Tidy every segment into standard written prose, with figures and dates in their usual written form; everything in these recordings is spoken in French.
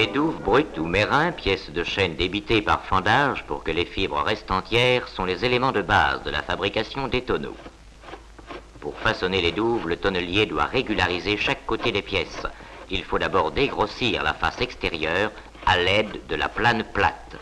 Les douves brutes ou mérins, pièces de chêne débitées par fendage pour que les fibres restent entières, sont les éléments de base de la fabrication des tonneaux. Pour façonner les douves, le tonnelier doit régulariser chaque côté des pièces. Il faut d'abord dégrossir la face extérieure à l'aide de la plane plate.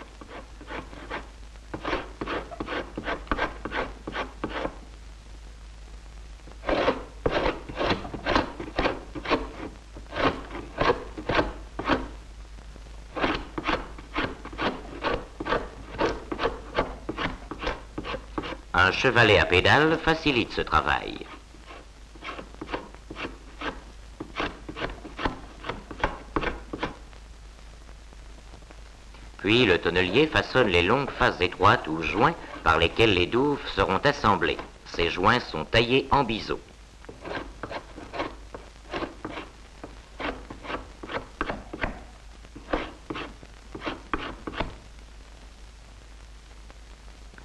Un chevalet à pédales facilite ce travail. Puis le tonnelier façonne les longues faces étroites ou joints par lesquels les douves seront assemblées. Ces joints sont taillés en biseau.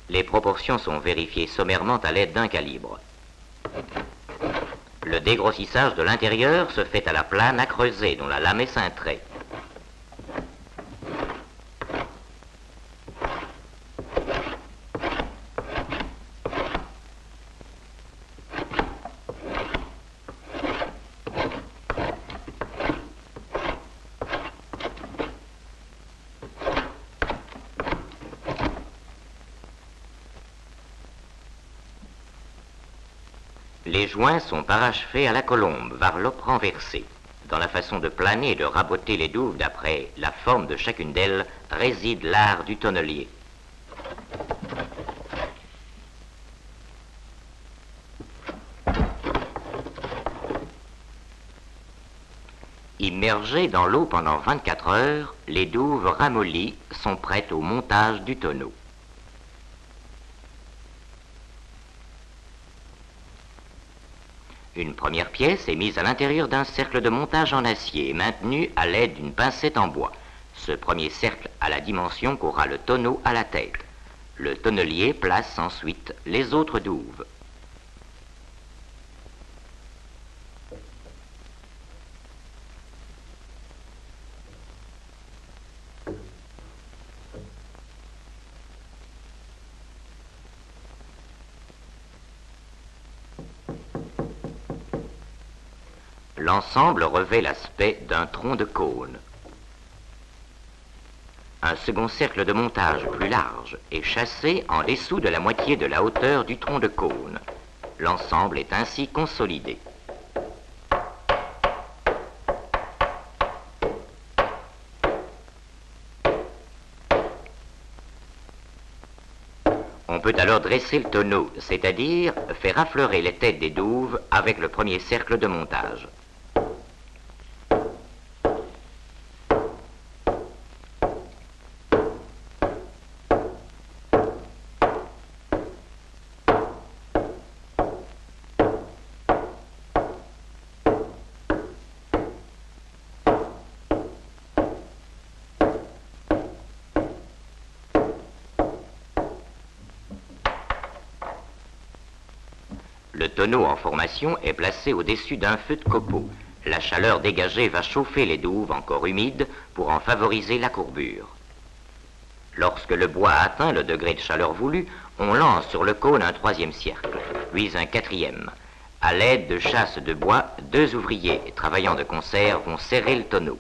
Les proportions sont vérifiées sommairement à l'aide d'un calibre. Le dégrossissage de l'intérieur se fait à la plane à creuser dont la lame est cintrée. Les joints sont parachevés à la colombe, varlope renversée. Dans la façon de planer et de raboter les douves d'après la forme de chacune d'elles réside l'art du tonnelier. Immergées dans l'eau pendant 24 heures, les douves ramollies sont prêtes au montage du tonneau. Une première pièce est mise à l'intérieur d'un cercle de montage en acier, maintenu à l'aide d'une pincette en bois. Ce premier cercle a la dimension qu'aura le tonneau à la tête. Le tonnelier place ensuite les autres douves. L'ensemble revêt l'aspect d'un tronc de cône. Un second cercle de montage plus large est chassé en dessous de la moitié de la hauteur du tronc de cône. L'ensemble est ainsi consolidé. On peut alors dresser le tonneau, c'est-à-dire faire affleurer les têtes des douves avec le premier cercle de montage. Le tonneau en formation est placé au-dessus d'un feu de copeaux. La chaleur dégagée va chauffer les douves encore humides pour en favoriser la courbure. Lorsque le bois a atteint le degré de chaleur voulu, on lance sur le cône un troisième cercle, puis un quatrième. À l'aide de chasses de bois, 2 ouvriers travaillant de concert vont serrer le tonneau.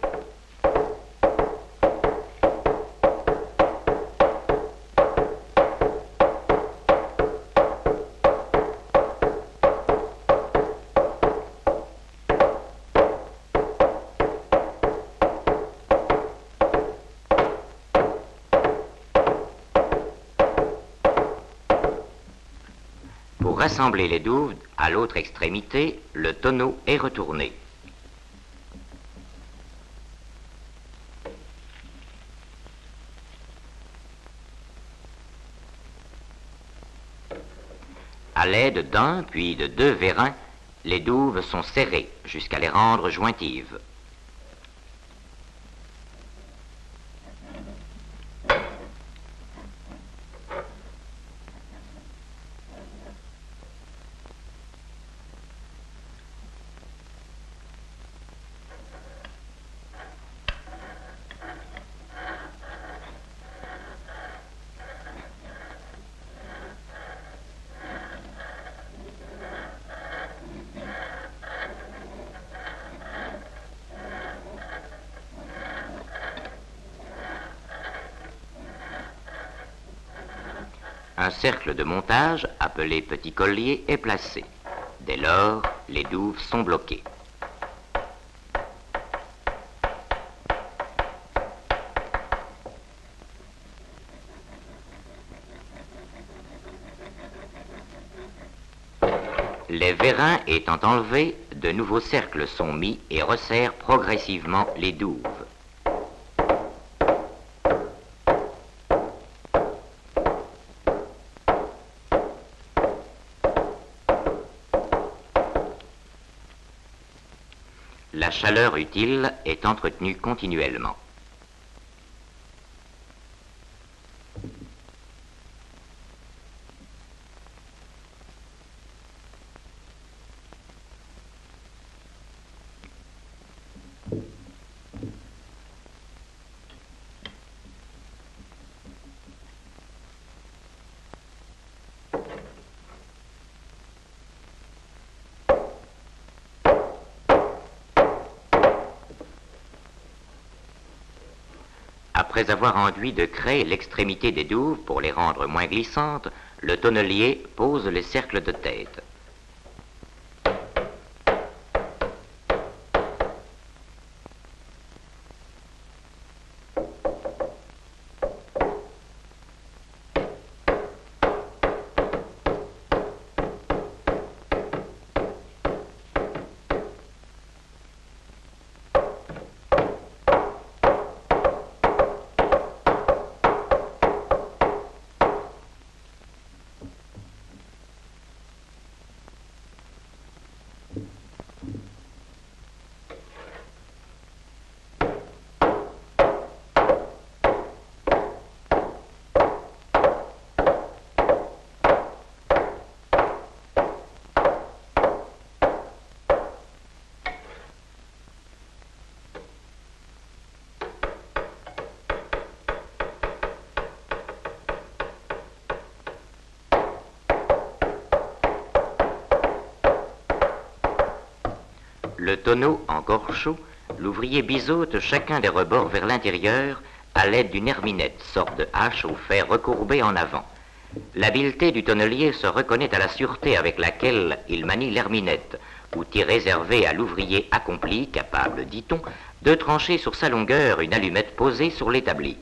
Pour rassembler les douves, à l'autre extrémité, le tonneau est retourné. À l'aide d'un puis de 2 vérins, les douves sont serrées jusqu'à les rendre jointives. Un cercle de montage, appelé petit collier, est placé. Dès lors, les douves sont bloquées. Les vérins étant enlevés, de nouveaux cercles sont mis et resserrent progressivement les douves. La chaleur utile est entretenue continuellement. Après avoir enduit de craie l'extrémité des douves pour les rendre moins glissantes, le tonnelier pose les cercles de tête. Le tonneau encore chaud, l'ouvrier biseaute chacun des rebords vers l'intérieur à l'aide d'une herminette, sorte de hache au fer recourbé en avant. L'habileté du tonnelier se reconnaît à la sûreté avec laquelle il manie l'herminette, outil réservé à l'ouvrier accompli, capable, dit-on, de trancher sur sa longueur une allumette posée sur l'établi.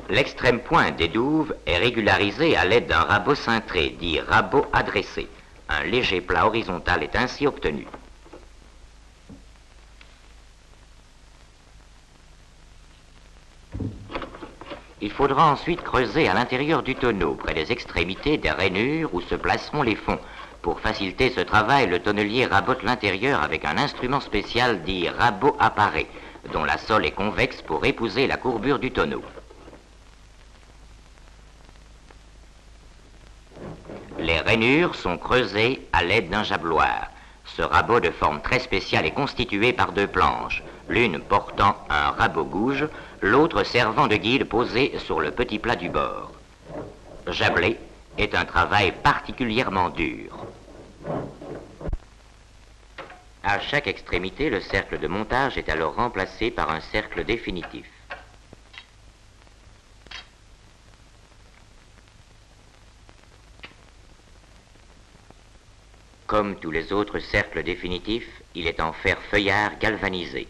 L'extrême pointe des douves est régularisée à l'aide d'un rabot cintré, dit rabot adressé. Un léger plat horizontal est ainsi obtenu. Il faudra ensuite creuser à l'intérieur du tonneau, près des extrémités des rainures où se placeront les fonds. Pour faciliter ce travail, le tonnelier rabote l'intérieur avec un instrument spécial dit rabot appareil, dont la sole est convexe pour épouser la courbure du tonneau. Les rainures sont creusées à l'aide d'un jabloir. Ce rabot de forme très spéciale est constitué par deux planches, l'une portant un rabot-gouge, l'autre servant de guide posé sur le petit plat du bord. Jabler est un travail particulièrement dur. À chaque extrémité, le cercle de montage est alors remplacé par un cercle définitif. Comme tous les autres cercles définitifs, il est en fer feuillard galvanisé.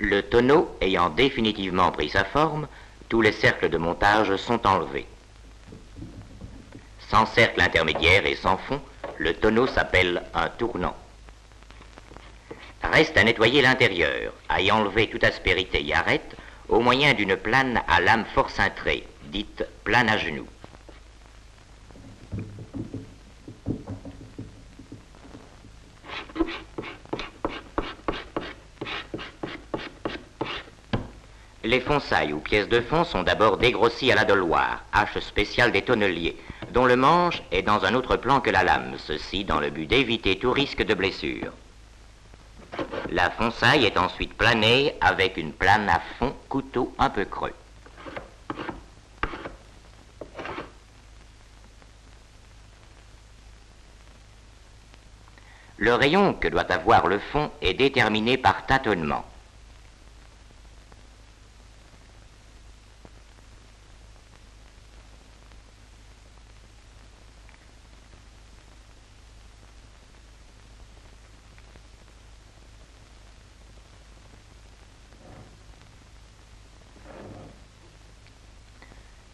Le tonneau ayant définitivement pris sa forme, tous les cercles de montage sont enlevés. Sans cercle intermédiaire et sans fond, le tonneau s'appelle un tournant. Reste à nettoyer l'intérieur, à y enlever toute aspérité et arête, au moyen d'une plane à lame fort cintrée, dite plane à genoux. Les fonçailles ou pièces de fond sont d'abord dégrossies à la doloire, hache spéciale des tonneliers, dont le manche est dans un autre plan que la lame, ceci dans le but d'éviter tout risque de blessure. La fonçaille est ensuite planée avec une plane à fond couteau un peu creux. Le rayon que doit avoir le fond est déterminé par tâtonnement.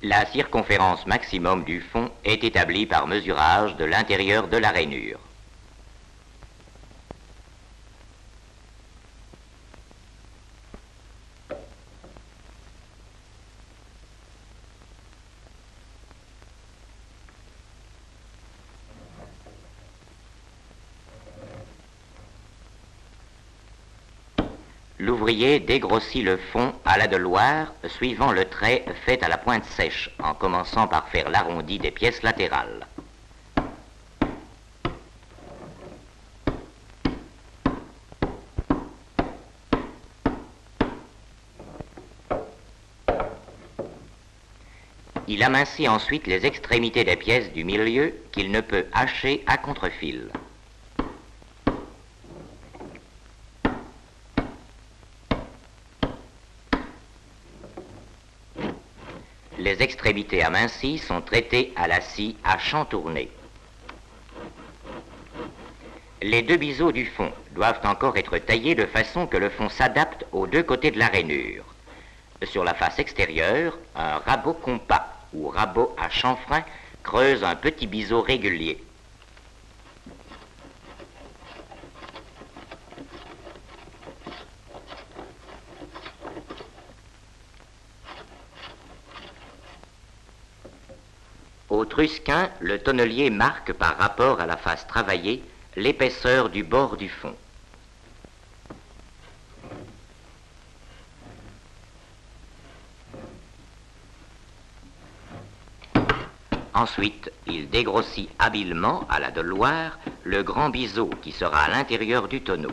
La circonférence maximum du fond est établie par mesurage de l'intérieur de la rainure. L'ouvrier dégrossit le fond à la doloire, suivant le trait fait à la pointe sèche, en commençant par faire l'arrondi des pièces latérales. Il amincit ensuite les extrémités des pièces du milieu qu'il ne peut hacher à contre-fil. Les extrémités amincies sont traitées à la scie à champ tourné. Les deux biseaux du fond doivent encore être taillés de façon que le fond s'adapte aux deux côtés de la rainure. Sur la face extérieure, un rabot compas ou rabot à chanfrein creuse un petit biseau régulier. Au trusquin, le tonnelier marque par rapport à la face travaillée l'épaisseur du bord du fond. Ensuite, il dégrossit habilement à la doloire le grand biseau qui sera à l'intérieur du tonneau.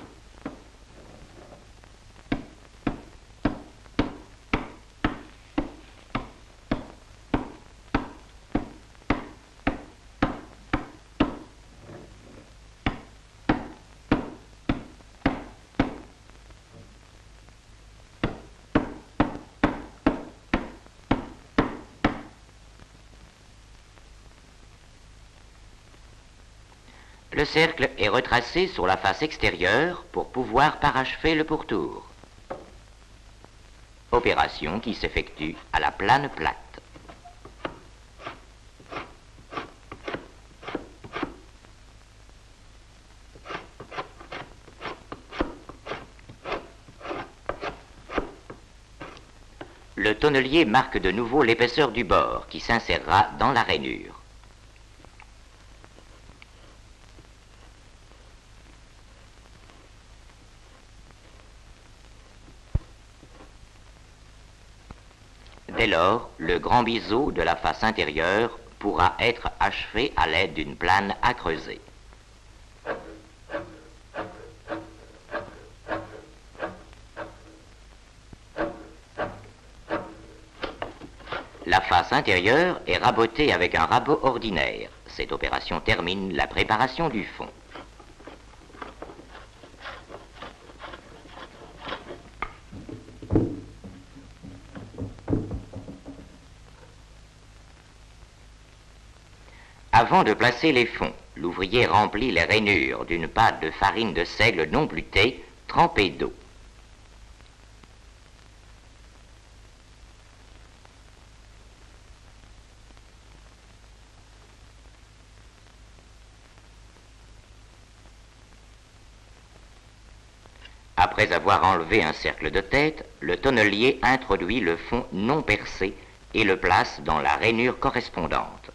Le cercle est retracé sur la face extérieure pour pouvoir parachever le pourtour. Opération qui s'effectue à la plane plate. Le tonnelier marque de nouveau l'épaisseur du bord qui s'insérera dans la rainure. Dès lors, le grand biseau de la face intérieure pourra être achevé à l'aide d'une plane à creuser. La face intérieure est rabotée avec un rabot ordinaire. Cette opération termine la préparation du fond. Avant de placer les fonds, l'ouvrier remplit les rainures d'une pâte de farine de seigle non blutée, trempée d'eau. Après avoir enlevé un cercle de tête, le tonnelier introduit le fond non percé et le place dans la rainure correspondante.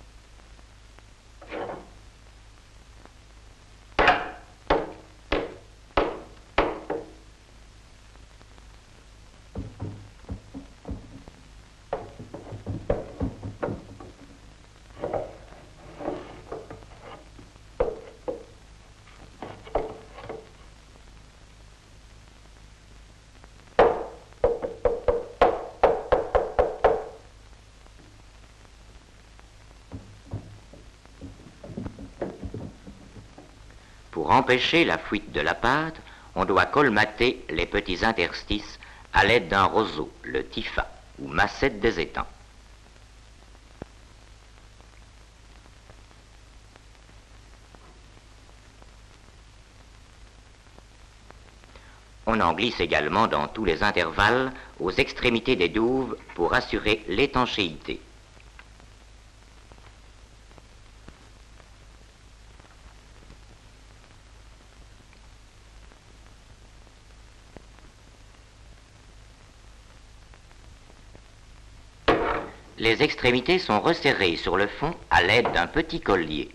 Pour empêcher la fuite de la pâte, on doit colmater les petits interstices à l'aide d'un roseau, le tifa, ou massette des étangs. On en glisse également dans tous les intervalles aux extrémités des douves pour assurer l'étanchéité. Les extrémités sont resserrées sur le fond à l'aide d'un petit collier.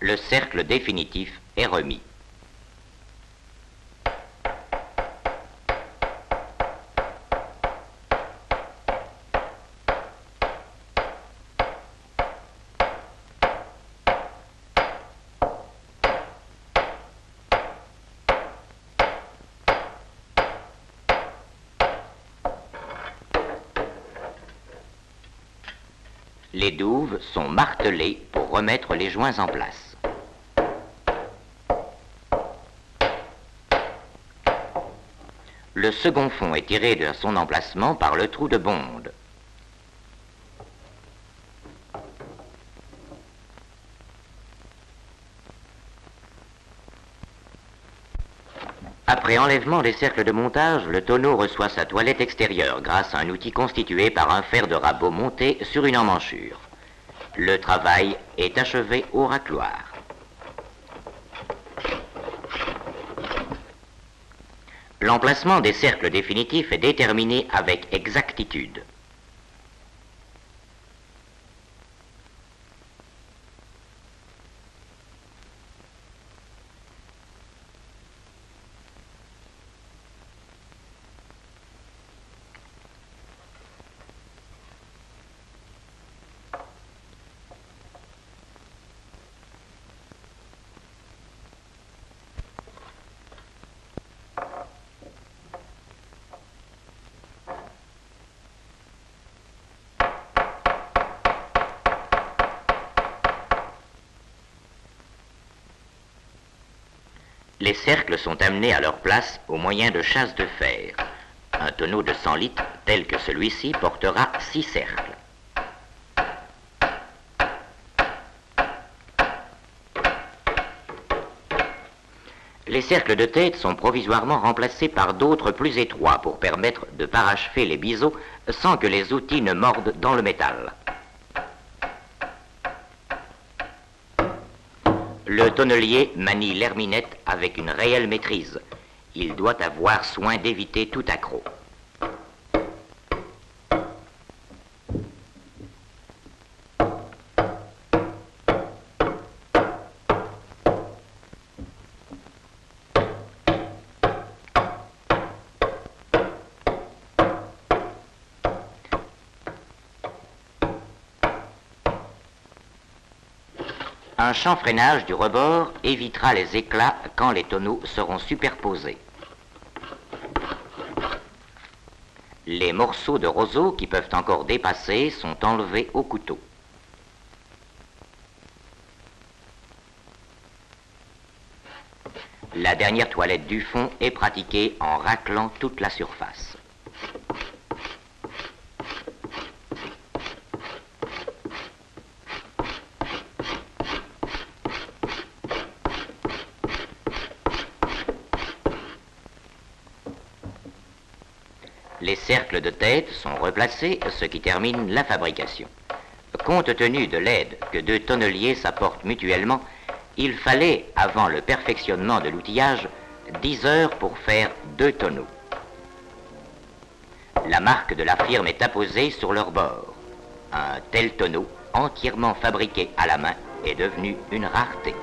Le cercle définitif est remis. Les douves sont martelées pour remettre les joints en place. Le second fond est tiré de son emplacement par le trou de bonde. Après enlèvement des cercles de montage, le tonneau reçoit sa toilette extérieure grâce à un outil constitué par un fer de rabot monté sur une emmanchure. Le travail est achevé au racloir. L'emplacement des cercles définitifs est déterminé avec exactitude. Les cercles sont amenés à leur place au moyen de chasses de fer. Un tonneau de 100 litres, tel que celui-ci, portera 6 cercles. Les cercles de tête sont provisoirement remplacés par d'autres plus étroits pour permettre de parachever les biseaux sans que les outils ne mordent dans le métal. Le tonnelier manie l'herminette avec une réelle maîtrise. Il doit avoir soin d'éviter tout accroc. Un chanfreinage du rebord évitera les éclats quand les tonneaux seront superposés. Les morceaux de roseau qui peuvent encore dépasser sont enlevés au couteau. La dernière toilette du fond est pratiquée en raclant toute la surface. Les cercles de tête sont replacés, ce qui termine la fabrication. Compte tenu de l'aide que deux tonneliers s'apportent mutuellement, il fallait, avant le perfectionnement de l'outillage, 10 heures pour faire 2 tonneaux. La marque de la firme est apposée sur leur bord. Un tel tonneau, entièrement fabriqué à la main, est devenu une rareté.